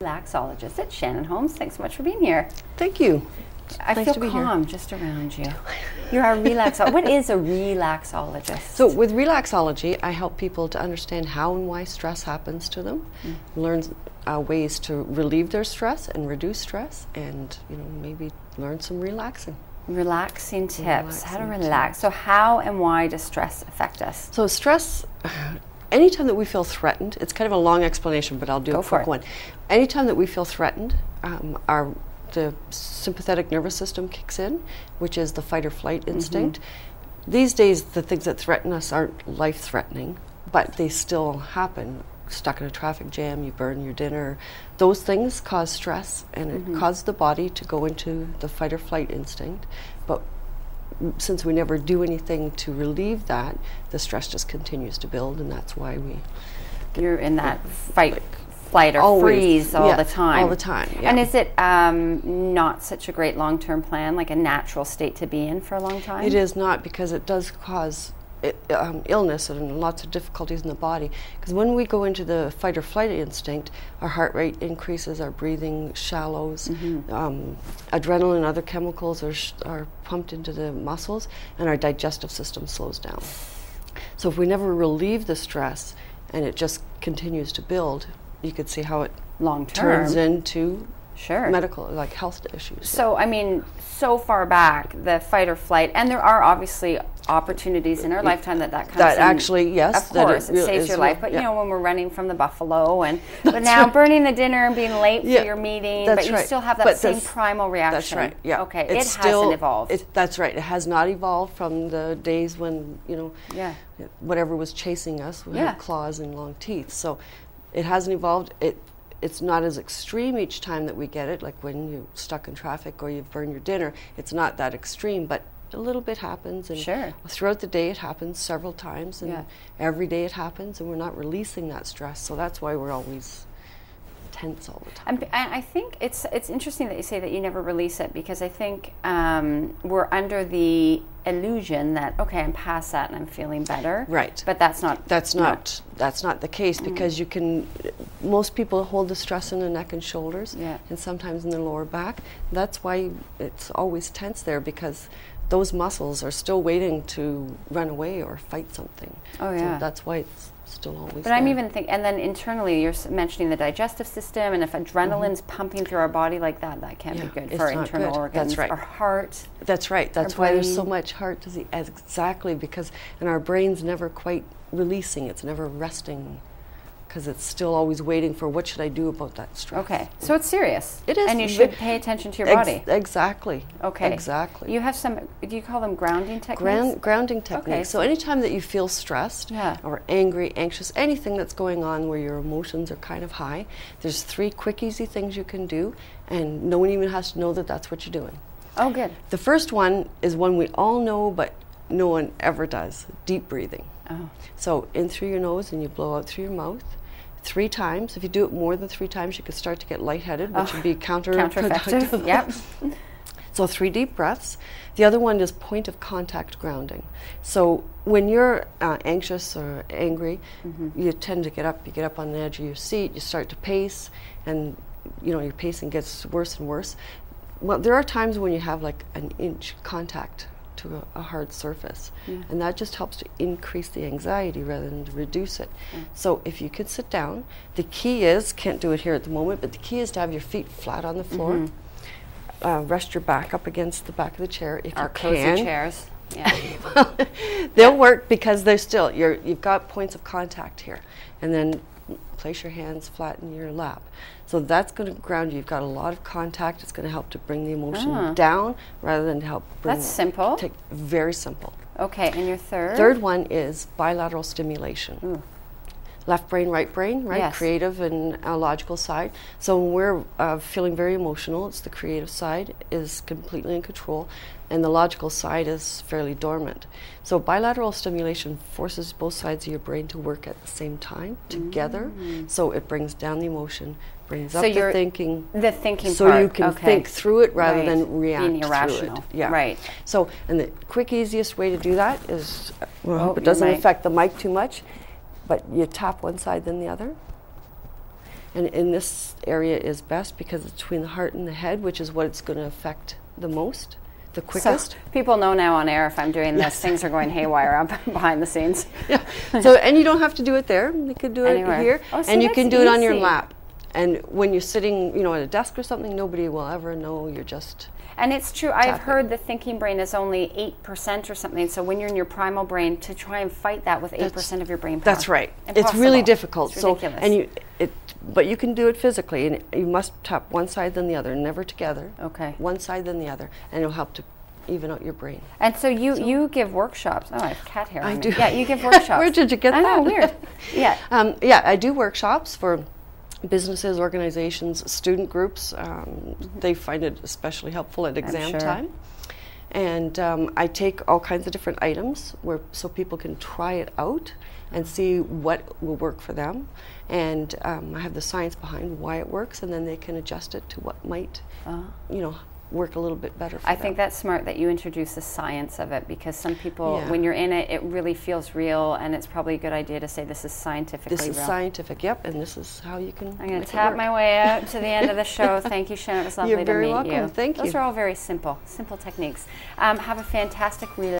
Relaxologist at Shannon Holmes. Thanks so much for being here. Thank you. I Nice feel to be calm just around you. You're a relaxologist. What is a relaxologist? So with Relaxology, I help people to understand how and why stress happens to them, learn ways to relieve their stress and reduce stress, and maybe learn some relaxing. Relaxing tips, how to relax. So how and why does stress affect us? So stress, anytime that we feel threatened, it's kind of a long explanation, but I'll do a quick one. Anytime that we feel threatened, the sympathetic nervous system kicks in, which is the fight or flight instinct. These days, the things that threaten us aren't life-threatening, but they still happen. Stuck in a traffic jam, you burn your dinner. Those things cause stress, and it causes the body to go into the fight or flight instinct. But since we never do anything to relieve that, the stress just continues to build, and that's why you're in that fight, flight, or freeze all the time. All the time, yeah. And is it not such a great long-term plan, like a natural state to be in for a long time? It is not, because it does cause illness and lots of difficulties in the body. Because when we go into the fight or flight instinct, our heart rate increases, our breathing shallows, adrenaline and other chemicals are pumped into the muscles, and our digestive system slows down. So if we never relieve the stress and it just continues to build, you could see how it turns into medical, like health issues. So, I mean, so far back, the fight or flight, and there are obviously opportunities in our lifetime that comes that in. Actually, yes. Of course, it saves your life. But, you know, when we're running from the buffalo, but now burning the dinner and being late for your meeting, but you still have that same primal reaction. That's right, yeah. Okay, it hasn't evolved. That's right. It has not evolved from the days when, whatever was chasing us, we had claws and long teeth. So it hasn't evolved. It's not as extreme each time that we get it, like when you're stuck in traffic or you've burned your dinner. It's not that extreme, but a little bit happens. And throughout the day it happens several times, and every day it happens, and we're not releasing that stress. So that's why we're always tense all the time. I think it's interesting that you say that you never release it, because I think we're under the illusion that, okay, I'm past that and I'm feeling better. Right. But that's not the case, because most people hold the stress in the neck and shoulders, and sometimes in the lower back. That's why it's always tense there, because those muscles are still waiting to run away or fight something. Oh yeah. So that's why it's still always But there. I'm even thinking, and then internally you're mentioning the digestive system, and if adrenaline's pumping through our body like that, that can't be good for our internal organs. That's right. Our heart. That's right. That's why there's so much heart disease. Exactly, and our brain's never quite releasing. It's never resting, because it's still always waiting for, what should I do about that stress? Okay, so it's serious. It is. And you should pay attention to your body. Exactly. Okay. Exactly. You have some, do you call them grounding techniques? Grounding techniques. Okay. So anytime that you feel stressed or angry, anxious, anything that's going on where your emotions are kind of high, there's 3 quick, easy things you can do, and no one even has to know that that's what you're doing. Oh, good. The first one is one we all know, but no one ever does: deep breathing. Oh. So in through your nose, and you blow out through your mouth 3 times. If you do it more than 3 times, you could start to get lightheaded, which would be counterproductive. Yep. So 3 deep breaths. The other one is point of contact grounding. So when you're anxious or angry, you tend to get up. You get up on the edge of your seat. You start to pace, and your pacing gets worse and worse. Well, there are times when you have like an inch contact to a hard surface, and that just helps to increase the anxiety rather than to reduce it. So if you could sit down, the key is, can't do it here at the moment, but the key is to have your feet flat on the floor. Rest your back up against the back of the chair if you can. Cozy chairs. Yeah. They'll work, because they're still, you've got points of contact here. And then place your hands flat in your lap. So that's going to ground you. You've got a lot of contact. It's going to help to bring the emotion down rather than to help bring That's simple. Very simple. Okay, and your third? Third one is bilateral stimulation. Ooh. Left brain, right brain, right? Yes. Creative and logical side. So when we're feeling very emotional, it's the creative side is completely in control, and the logical side is fairly dormant. So bilateral stimulation forces both sides of your brain to work at the same time together. So it brings down the emotion, brings up the thinking. The thinking so part. You can think through it rather than react Being irrational. through it. Yeah. Right. So, and the quick, easiest way to do that is, I hope it doesn't affect the mic too much, but you tap one side then the other. And in this area is best because it's between the heart and the head, which is what it's going to affect the most, the quickest. So people know now on air if I'm doing this, things are going haywire up behind the scenes. Yeah. So, and you don't have to do it there. You could do Anywhere. it here, Oh, see, and you that's can do it on your easy. lap. And when you're sitting, you know, at a desk or something, nobody will ever know. You're just. And it's true, I've Tapping. heard the thinking brain is only 8% or something. So when you're in your primal brain, to try and fight that with 8% of your brain power. That's right. Impossible. It's really difficult. It's ridiculous. But you can do it physically, and you must tap one side then the other, never together. Okay. One side then the other, and it'll help to even out your brain. And so you give workshops. Oh, I have cat hair. I on me. do. Yeah, you give workshops. Where did you get I that? know, weird. Yeah. Yeah, I do workshops for businesses, organizations, student groups. They find it especially helpful at exam sure. time. And I take all kinds of different items so people can try it out and see what will work for them. And I have the science behind why it works, and then they can adjust it to what might, work a little bit better for I them. think that's smart that you introduce the science of it, because some people, Yeah. when you're in it, it really feels real, and it's probably a good idea to say this is scientifically This is real. scientific, yep, and this is how you can I'm going make to it tap work. my way out to the end of the show. Thank you, Shannon. It was lovely You're very to meet welcome. you. Thank Those you. are all very simple techniques. Have a fantastic